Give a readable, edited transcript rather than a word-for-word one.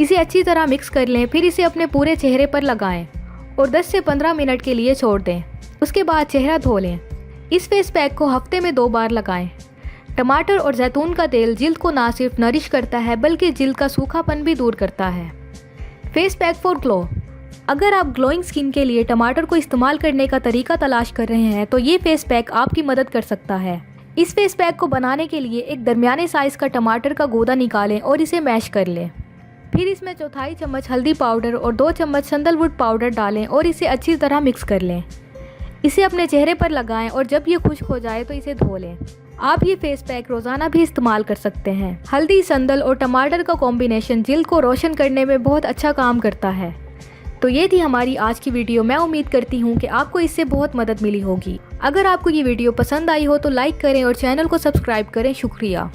इसे अच्छी तरह मिक्स कर लें, फिर इसे अपने पूरे चेहरे पर लगाएं और 10 से 15 मिनट के लिए छोड़ दें। उसके बाद चेहरा धो लें। इस फेस पैक को हफ्ते में 2 बार लगाएं। टमाटर और जैतून का तेल जिल्द को ना सिर्फ नरिश करता है बल्कि जिल्द का सूखापन भी दूर करता है। Face pack for glow. अगर आप ग्लोइंग स्किन के लिए टमाटर को इस्तेमाल करने का तरीका तलाश कर रहे हैं तो ये फेस पैक आपकी मदद कर सकता है। इस फेस पैक को बनाने के लिए एक दरमियाने साइज़ का टमाटर का गूदा निकालें और इसे मैश कर लें। फिर इसमें 1/4 चम्मच हल्दी पाउडर और 2 चम्मच सैंडलवुड पाउडर डालें और इसे अच्छी तरह मिक्स कर लें। इसे अपने चेहरे पर लगाएं और जब ये खुश्क हो जाए तो इसे धो लें। आप ये फेस पैक रोज़ाना भी इस्तेमाल कर सकते हैं। हल्दी, संदल और टमाटर का कॉम्बिनेशन जिल्द को रोशन करने में बहुत अच्छा काम करता है। तो ये थी हमारी आज की वीडियो। मैं उम्मीद करती हूँ कि आपको इससे बहुत मदद मिली होगी। अगर आपको ये वीडियो पसंद आई हो तो लाइक करें और चैनल को सब्सक्राइब करें। शुक्रिया।